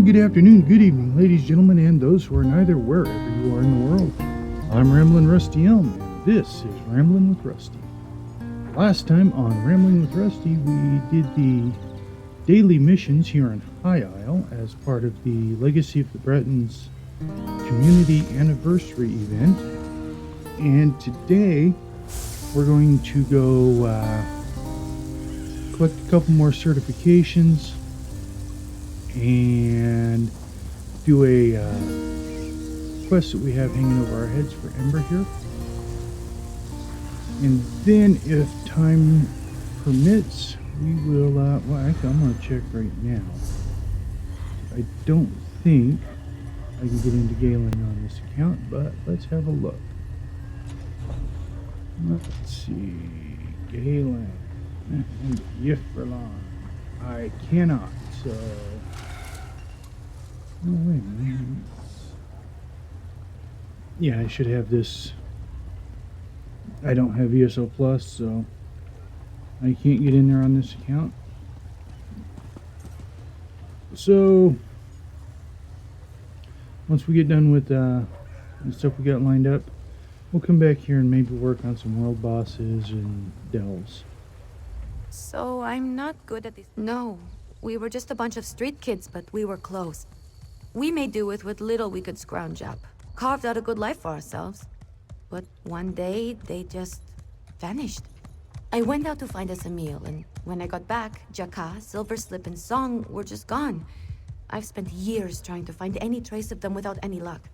good afternoon, good evening, ladies, gentlemen, and those who are neither, wherever you are in the world. I'm Ramblin' Rusty Elm, and this is Ramblin' with Rusty. Last time on Ramblin' with Rusty, we did the daily missions here on High Isle as part of the Legacy of the Bretons community anniversary event. And today, we're going to go collect a couple more certifications and do a quest that we have hanging over our heads for Ember here. And then, if time permits, we will, well, actually, I'm going to check right now. I don't think I can get into Galen on this account, but let's have a look. Let's see. Galen and Yifralon. I cannot, so... Oh, wait a minute. Yeah, I should have this. I don't have ESO Plus, so I can't get in there on this account. So, once we get done with the stuff we got lined up, we'll come back here and maybe work on some world bosses and delves. So I'm not good at this. No, we were just a bunch of street kids, but we were close. We made do with what little we could scrounge up. Carved out a good life for ourselves. But one day, they just vanished. I went out to find us a meal, and when I got back, Jhaka, Silver Slip, and Song were just gone. I've spent years trying to find any trace of them without any luck.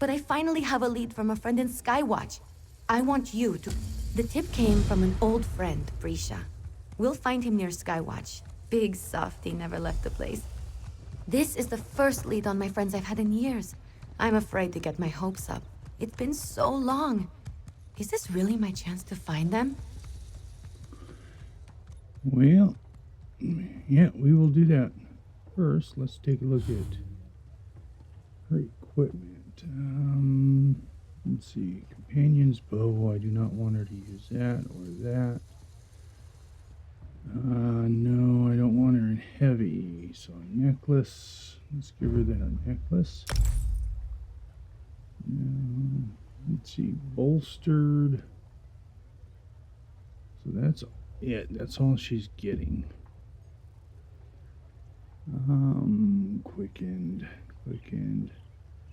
But I finally have a lead from a friend in Skywatch. I want you to... The tip came from an old friend, Brisha. We'll find him near Skywatch. Big softy, never left the place. This is the first lead on my friends I've had in years. I'm afraid to get my hopes up. It's been so long. Is this really my chance to find them? Well, yeah, we will do that. First, let's take a look at her equipment. Let's see. Companion's bow. I do not want her to use that or that. No, I don't want her in heavy. So a necklace. Let's give her that necklace. Let's see. Bolstered. So that's it. That's all she's getting. Quickened,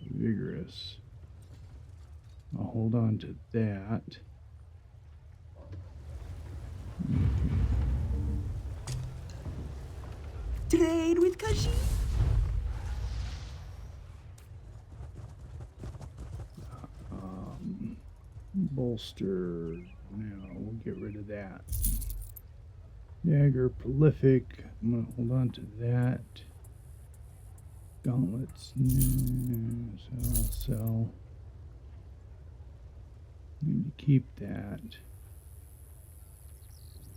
vigorous. I'll hold on to that. Trade with Kashi. Bolster. Now we'll get rid of that. Dagger, prolific. I'm gonna hold on to that. Gauntlets. No, so I'll sell. Need to keep that.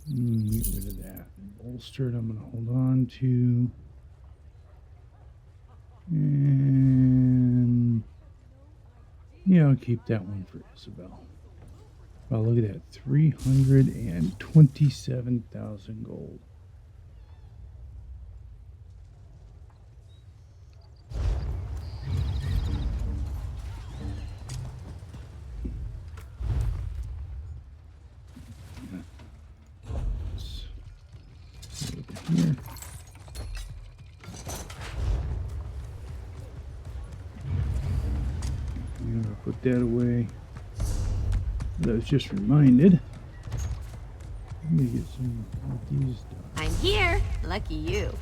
Get rid of that. Bolstered, I'm going to hold on to. And yeah, I'll keep that one for Isabel. Wow, look at that. 327,000 gold. Here. I'm gonna put that away. I was just reminded. Let me get some of these done. I'm here. Lucky you.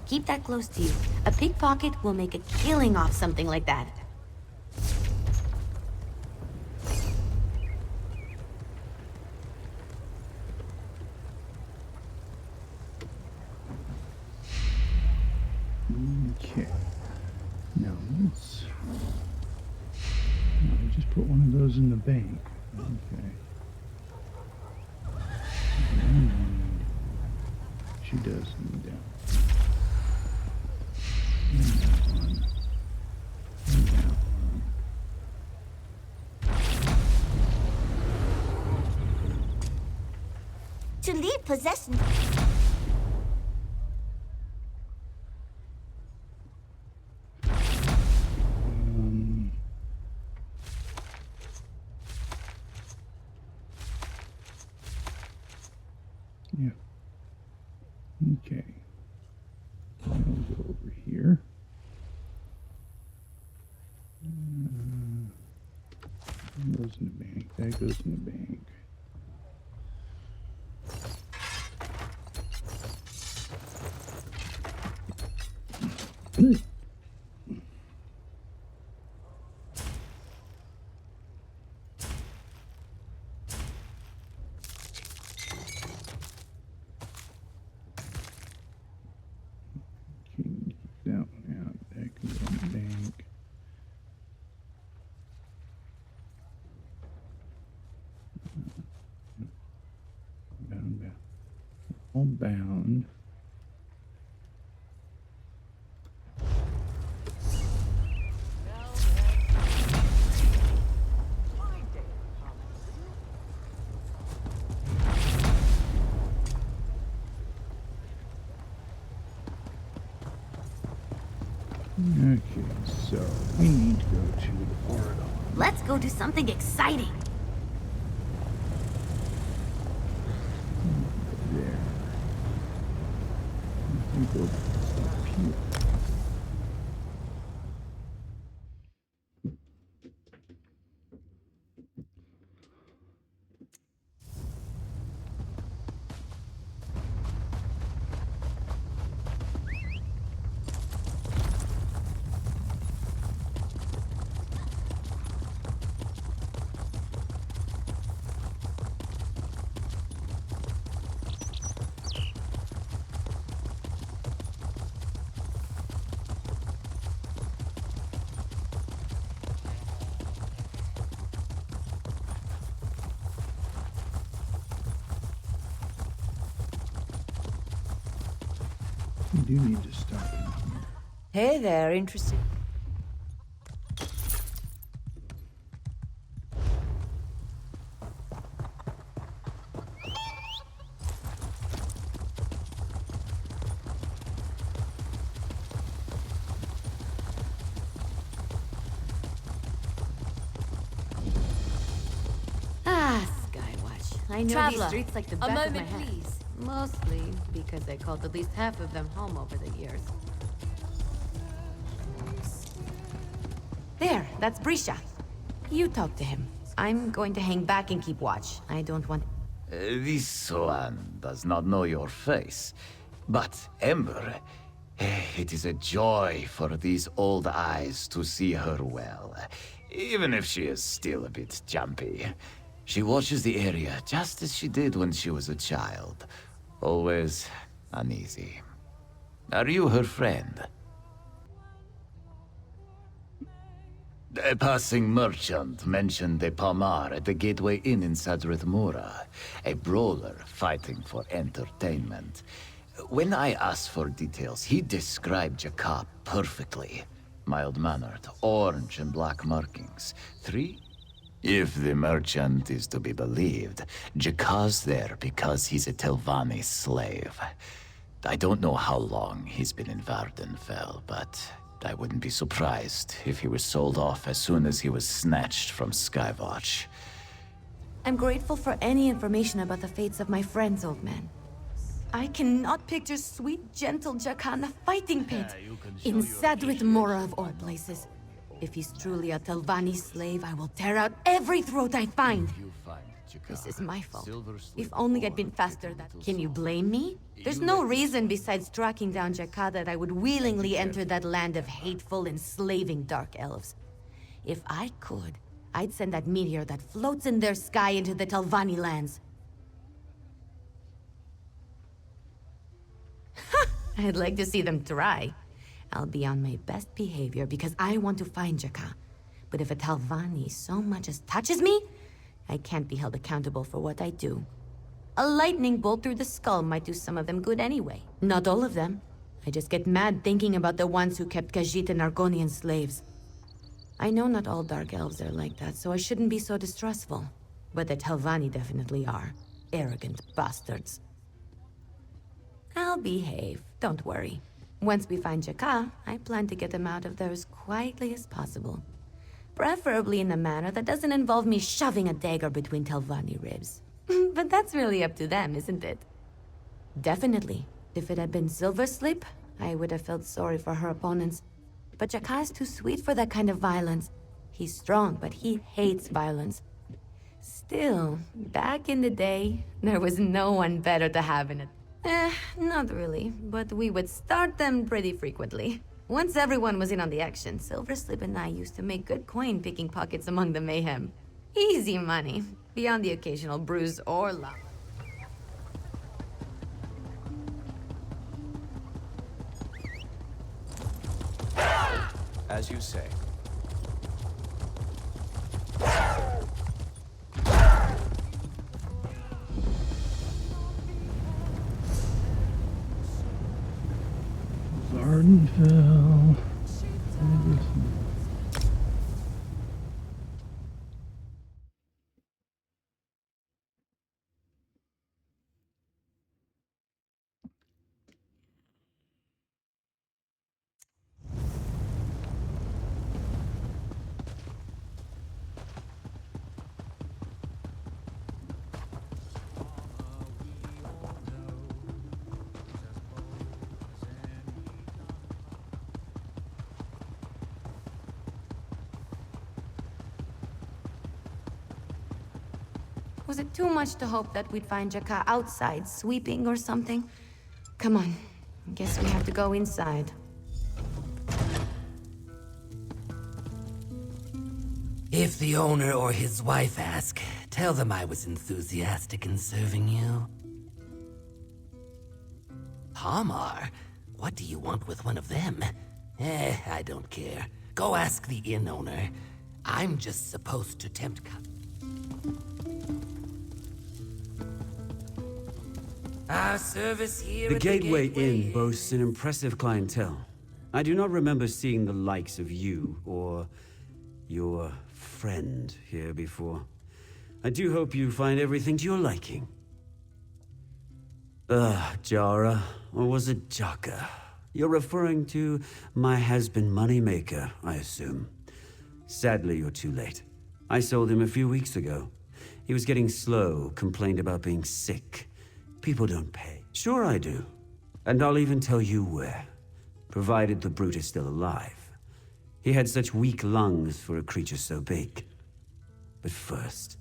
Keep that close to you. A pickpocket will make a killing off something like that. Okay. Now let's... I'll just put one of those in the bank. Okay. She does need that. And that one. And that one. to leave possession. Yeah. Okay. I'll go over here. That goes in the bank. That goes in the bank. Keep that one out. That can go in the bank. Bound. All bound. Okay, so we need to go to the Oradon. Let's go do something exciting. There. I think we'll stop here. We do need to stop in here. Hey there, interesting. Ah, Skywatch. I know Traveler, these streets like the a back of my moment, hand. please. Mostly because I called at least half of them home over the years. There, that's Brisha. You talk to him. I'm going to hang back and keep watch. I don't want... This one does not know your face. But, Ember, it is a joy for these old eyes to see her well, even if she is still a bit jumpy. She watches the area just as she did when she was a child, always uneasy. Are you her friend? A passing merchant mentioned a Palmar at the Gateway Inn in Sadrith Mura, a brawler fighting for entertainment. When I asked for details, he described Jhaka perfectly. Mild-mannered, orange and black markings. 3? If the merchant is to be believed, Jhaka's there because he's a Telvanni slave. I don't know how long he's been in Vardenfell, but I wouldn't be surprised if he was sold off as soon as he was snatched from Skywatch. I'm grateful for any information about the fates of my friends, old man. I cannot picture sweet, gentle Jhaka in the fighting pit. In Sadrith Mora of all places. If he's truly a Telvanni slave, I will tear out every throat I find. This is my fault. If only I'd been faster. Can you blame me? There's no reason besides tracking down Jhaka that I would willingly enter that land of hateful, enslaving dark elves. If I could, I'd send that meteor that floats in their sky into the Telvanni lands. I'd like to see them try. I'll be on my best behavior because I want to find Jhaka. But if a Telvanni so much as touches me, I can't be held accountable for what I do. A lightning bolt through the skull might do some of them good anyway. Not all of them. I just get mad thinking about the ones who kept Khajiit and Argonian slaves. I know not all dark elves are like that, so I shouldn't be so distrustful. But the Telvanni definitely are. arrogant bastards. I'll behave, don't worry. Once we find Jhaka, I plan to get him out of there as quietly as possible. Preferably in a manner that doesn't involve me shoving a dagger between Telvanni ribs. But that's really up to them, isn't it? Definitely. If it had been Silver Sleep, I would have felt sorry for her opponents. But Jhaka is too sweet for that kind of violence. He's strong, but he hates violence. Still, back in the day, there was no one better to have in it. Not really, but we would start them pretty frequently. Once everyone was in on the action, Silver Slip and I used to make good coin picking pockets among the mayhem. Easy money, beyond the occasional bruise or lava. As you say. Vardenfell. Was it too much to hope that we'd find Jhaka outside, sweeping or something? Come on. Guess we have to go inside. If the owner or his wife ask, tell them I was enthusiastic in serving you. Palmar? What do you want with one of them? I don't care. Go ask the inn owner. I'm just supposed to tempt our service here The at Gateway Inn boasts an impressive clientele. I do not remember seeing the likes of you or your friend here before. I do hope you find everything to your liking. Jara, or was it Jhaka? You're referring to my has-been moneymaker, I assume. Sadly, you're too late. I sold him a few weeks ago. He was getting slow, complained about being sick. People don't pay. Sure I do. And I'll even tell you where, provided the brute is still alive. He had such weak lungs for a creature so big. But first,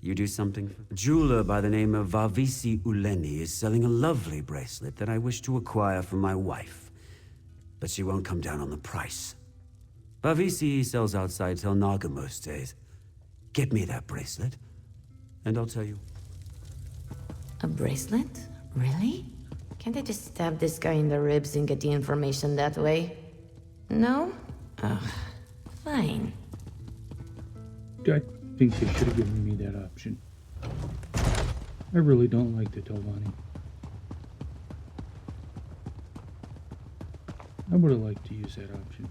you do something. A jeweler by the name of Varvisi Uleni is selling a lovely bracelet that I wish to acquire for my wife. But she won't come down on the price. Varvisi sells outside Telnaga most days. Get me that bracelet, and I'll tell you. A bracelet? Really? Can't I just stab this guy in the ribs and get the information that way? No? Ugh. Fine. I think they should have given me that option. I really don't like the Telvanni. I would have liked to use that option.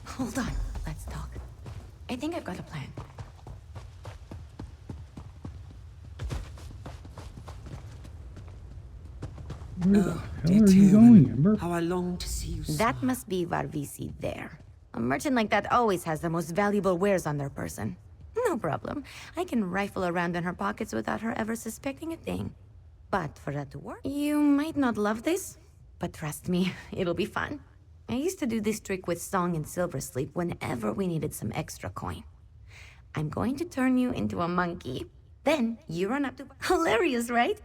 Hold on. Let's talk. I think I've got a plan. Where the hell are you going, Ember? How I long to see you. That must be Varvisi there. A merchant like that always has the most valuable wares on their person. No problem. I can rifle around in her pockets without her ever suspecting a thing. But for that to work, you might not love this, but trust me, it'll be fun. I used to do this trick with Song and Silver Sleep whenever we needed some extra coin. I'm going to turn you into a monkey. Then you run up to... Hilarious, right?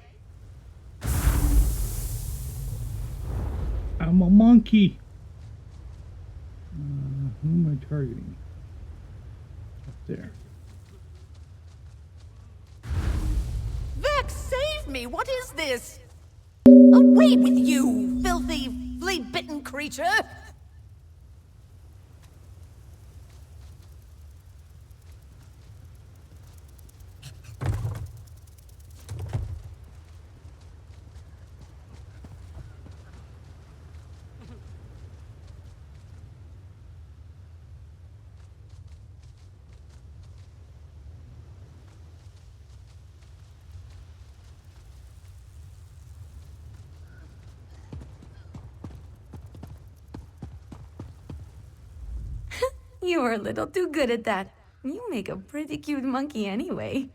I'm a monkey. Who am I targeting? Up there. Vex, save me! What is this? Away with you, filthy, flea-bitten creature! You were a little too good at that. You make a pretty cute monkey anyway.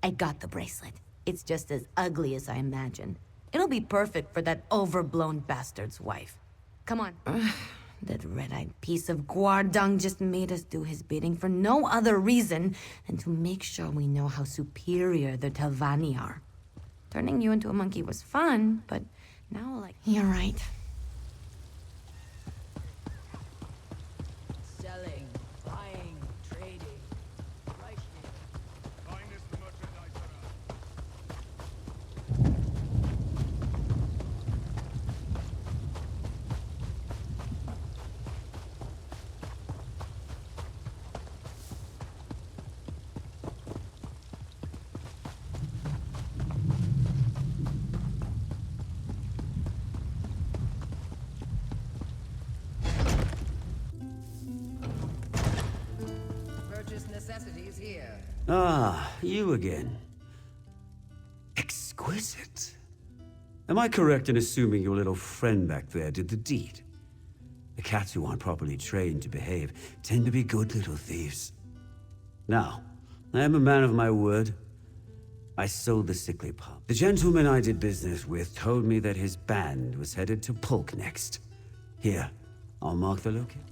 I got the bracelet. It's just as ugly as I imagined. It'll be perfect for that overblown bastard's wife. Come on. That red-eyed piece of guar dung just made us do his bidding for no other reason than to make sure we know how superior the Telvanni are. Turning you into a monkey was fun, but now, like... You're right. Selling, buying, trading. Right here. Finest merchandise around. Purchase necessities here. Ah, you again. Exquisite. Am I correct in assuming your little friend back there did the deed? The cats who aren't properly trained to behave tend to be good little thieves. Now, I am a man of my word. I sold the sickly pup. The gentleman I did business with told me that his band was headed to Polk next. Here, I'll mark the location.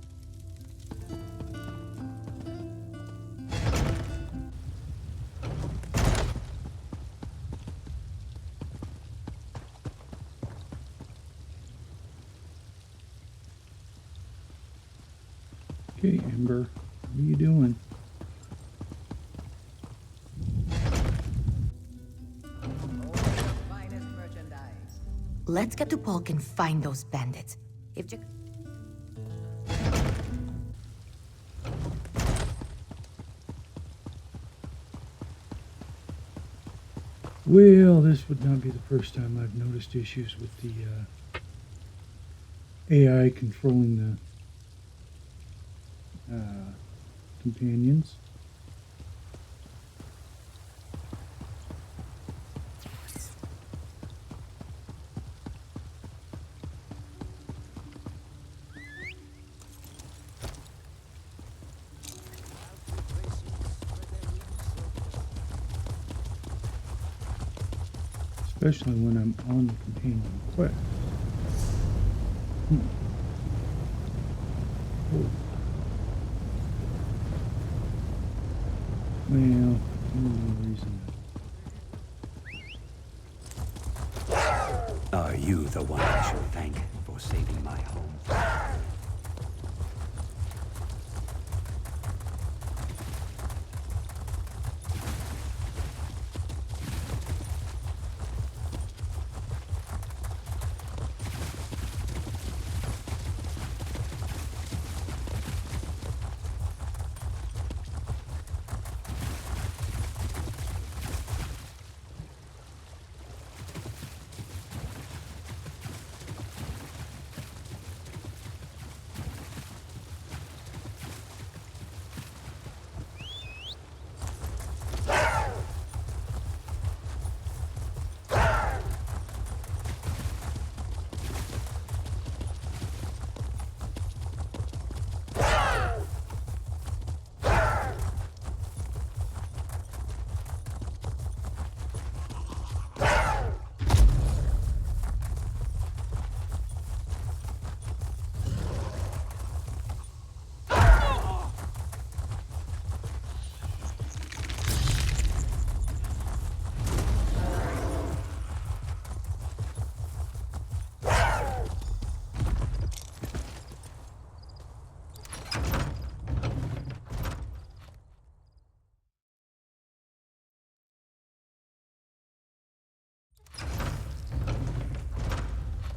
Okay, Ember, what are you doing? Finest merchandise. Let's get to Polk and find those bandits. If Jhaka... Well, this would not be the first time I've noticed issues with the AI controlling the companions. Especially when I'm on the companion quest. Oh. Well, no reason. Are you the one I should thank for saving my home?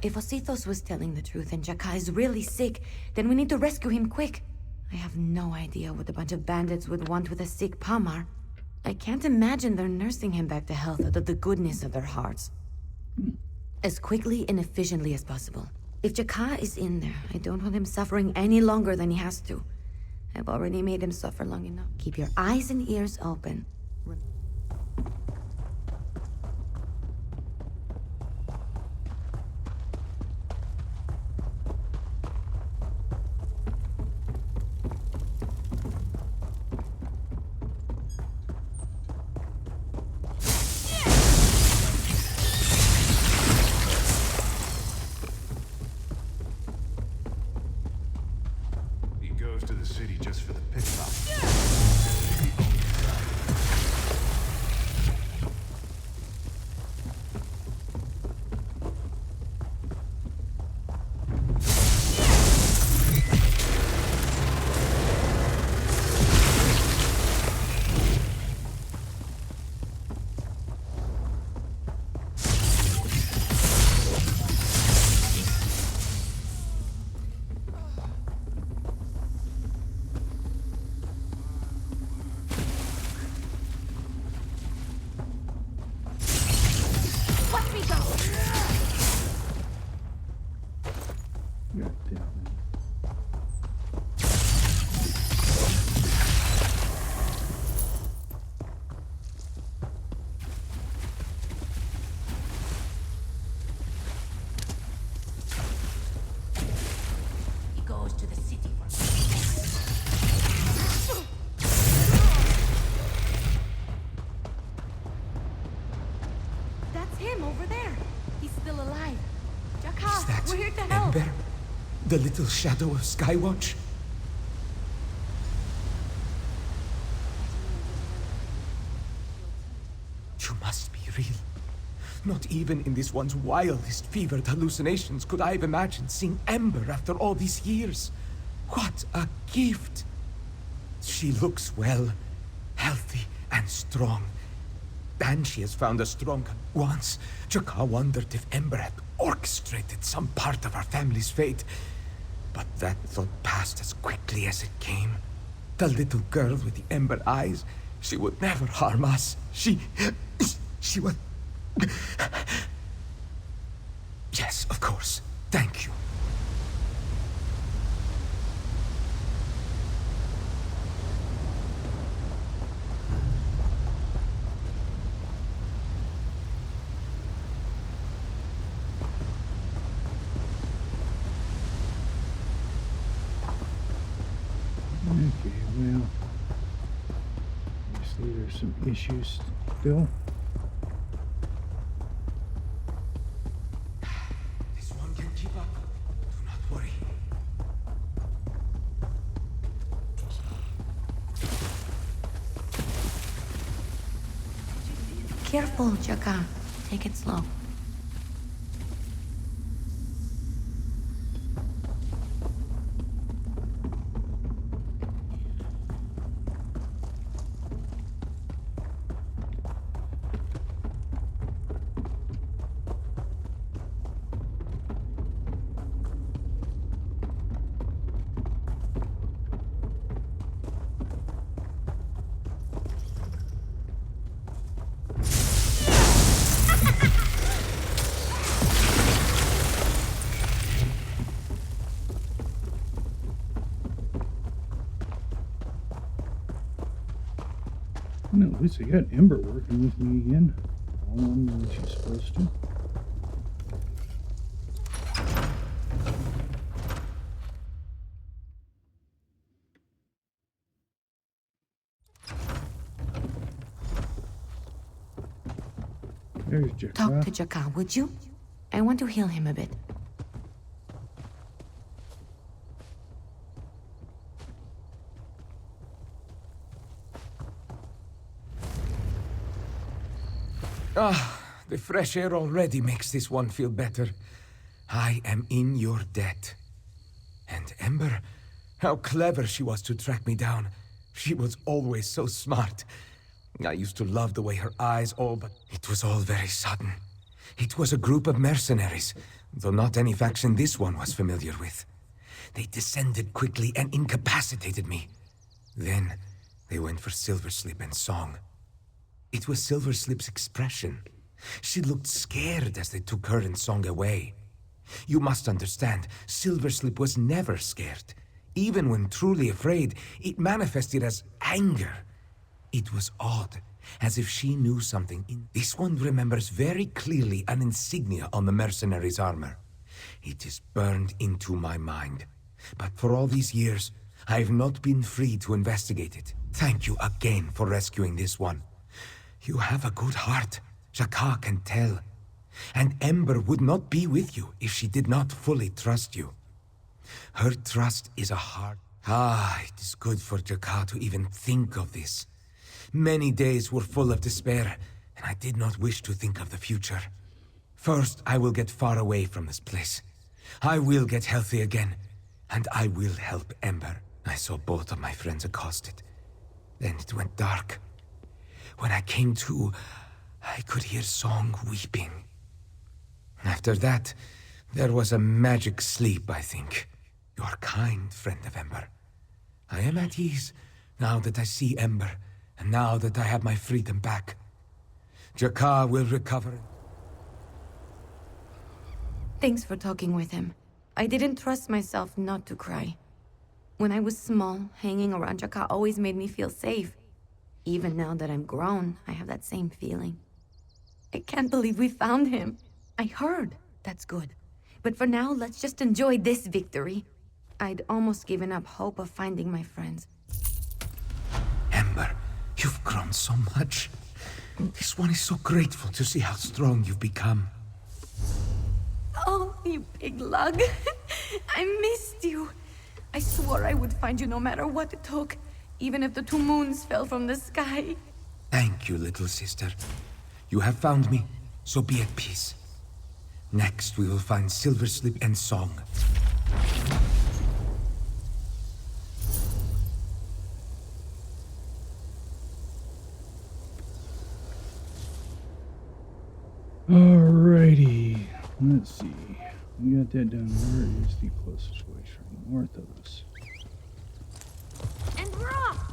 If Ositos was telling the truth and Jhaka is really sick, then we need to rescue him quick. I have no idea what a bunch of bandits would want with a sick Palmar. I can't imagine they're nursing him back to health out of the goodness of their hearts. As quickly and efficiently as possible. If Jhaka is in there, I don't want him suffering any longer than he has to. I've already made him suffer long enough. Keep your eyes and ears open. Watch me go! God damn it. He goes to the city for That's him over there. He's still alive. Is Jhaka, that we're here to help. Ember? The little shadow of Skywatch? You must be real. Not even in this one's wildest fevered hallucinations could I have imagined seeing Ember after all these years. What a gift! She looks well, healthy and strong. And she has found a stronger. Once, Jhaka wondered if Ember had orchestrated some part of our family's fate. But that thought passed as quickly as it came. The little girl with the ember eyes, she would never harm us. She would... Yes, of course. Thank you. Okay, well, obviously there's some issues still. This one can keep up. Do not worry. Careful, Jhaka. Take it slow. No, at least I got Ember working with me again. All on what she's supposed to. There's Jhaka. Talk to Jhaka, would you? I want to heal him a bit. Ah, the fresh air already makes this one feel better. I am in your debt. And Ember, how clever she was to track me down. She was always so smart. I used to love the way her eyes but it was all very sudden. It was a group of mercenaries, though not any faction this one was familiar with. They descended quickly and incapacitated me. Then, they went for Silverslip and Song. It was Silverslip's expression. She looked scared as they took her and Song away. You must understand, Silverslip was never scared. Even when truly afraid, it manifested as anger. It was odd, as if she knew something. This one remembers very clearly an insignia on the mercenary's armor. It is burned into my mind. But for all these years, I have not been free to investigate it. Thank you again for rescuing this one. You have a good heart, Jhaka can tell. And Ember would not be with you if she did not fully trust you. Her trust is a heart. Ah, it is good for Jhaka to even think of this. Many days were full of despair, and I did not wish to think of the future. First, I will get far away from this place. I will get healthy again, and I will help Ember. I saw both of my friends accosted. Then it went dark. When I came to, I could hear Song weeping. After that, there was a magic sleep, I think. You are kind, friend of Ember. I am at ease, now that I see Ember, and now that I have my freedom back. Jhaka will recover. Thanks for talking with him. I didn't trust myself not to cry. When I was small, hanging around Jhaka always made me feel safe. Even now that I'm grown, I have that same feeling. I can't believe we found him. I heard. That's good. But for now, let's just enjoy this victory. I'd almost given up hope of finding my friends. Ember, you've grown so much. This one is so grateful to see how strong you've become. Oh, you big lug. I missed you. I swore I would find you no matter what it took, even if the 2 moons fell from the sky. Thank you, little sister. You have found me, so be at peace. Next, we will find Silver Slip and Song. Alrighty. Let's see. We got that done. Where is the closest way from north of us? And we're off!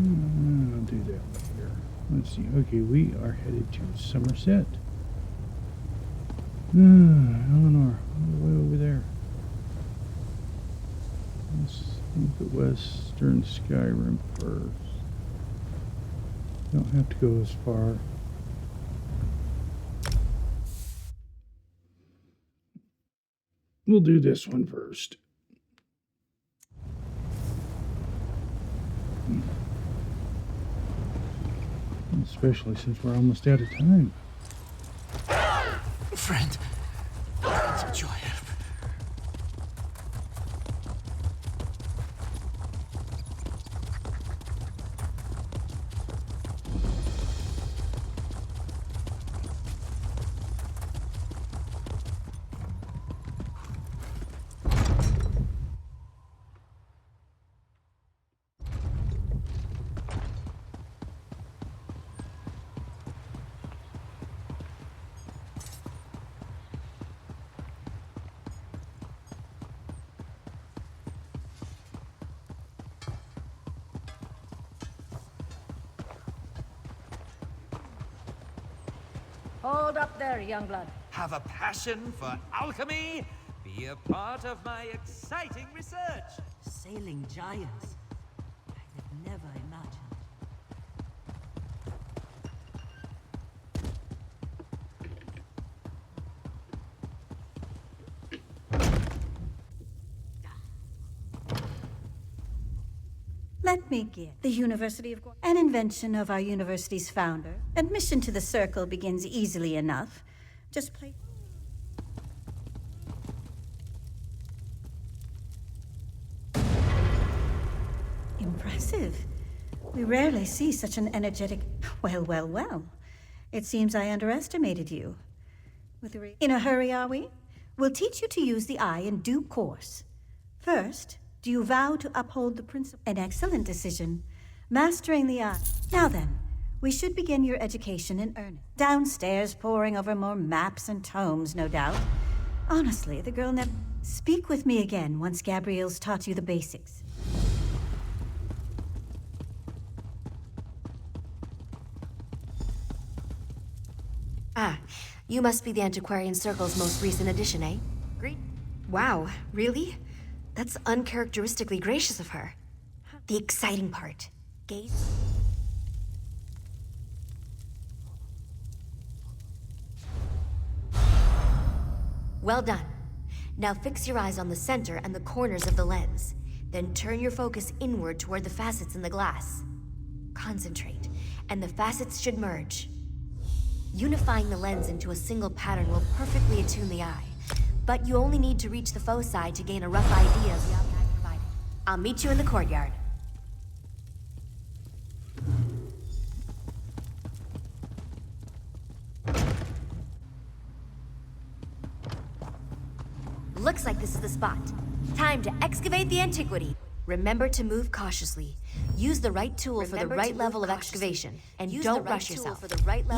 I'll do that later. Let's see. Okay, we are headed to Somerset. Eleanor, all the way over there. Let's look at Western Skyrim first. Don't have to go as far. We'll do this one first. Especially since we're almost out of time. Friend, I need your help. Hold up there, young blood. Have a passion for alchemy? Be a part of my exciting research. Sailing giants. I have never imagined. Let me give the University of an invention of our university's founder. Admission to the circle begins easily enough. Just play. Impressive. We rarely see such an energetic. Well. It seems I underestimated you. In a hurry, are we? We'll teach you to use the eye in due course. First, do you vow to uphold the principle? An excellent decision. Mastering the eye. Now then, we should begin your education in earnest. Downstairs, poring over more maps and tomes, no doubt. Honestly, the girl never... Speak with me again once Gabrielle's taught you the basics. Ah, you must be the Antiquarian Circle's most recent addition, eh? Great. Wow, really? That's uncharacteristically gracious of her. The exciting part. Gaze. Well done. Now fix your eyes on the center and the corners of the lens. Then turn your focus inward toward the facets in the glass. Concentrate, and the facets should merge. Unifying the lens into a single pattern will perfectly attune the eye. But you only need to reach the foci to gain a rough idea of the outline provided. I'll meet you in the courtyard. Looks like this is the spot. Time to excavate the antiquity. Remember to move cautiously. Use the right tool for the right level of excavation. And don't rush yourself.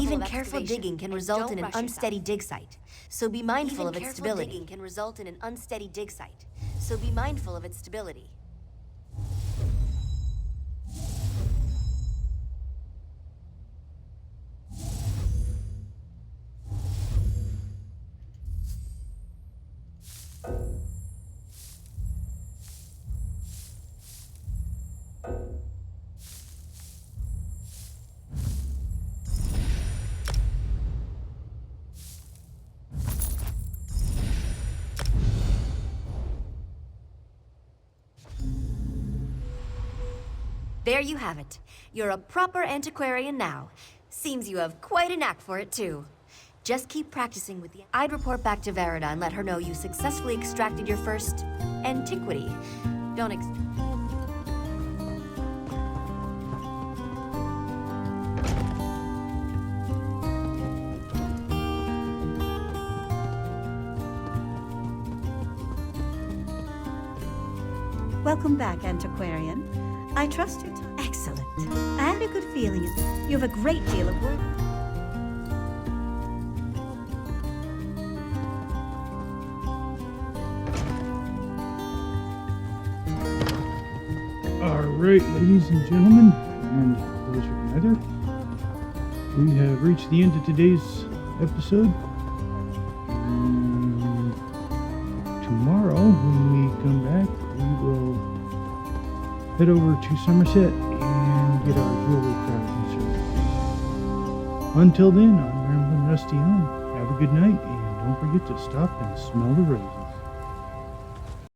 Even careful digging can result in an unsteady dig site. So be mindful of its stability. So be mindful of its stability. There you have it. You're a proper antiquarian now. Seems you have quite a knack for it, too. Just keep practicing with the... I'd report back to Verida and let her know you successfully extracted your first... antiquity. Don't Welcome back, antiquarian. I trust your time. Excellent. I had a good feeling. You have a great deal of work. Alright, ladies and gentlemen, and those who can either, we have reached the end of today's episode. And tomorrow, when we come back, we will head over to Somerset and get our jewelry crafting service. Until then, I'm Ramblin' Rusty on. Have a good night, and don't forget to stop and smell the roses.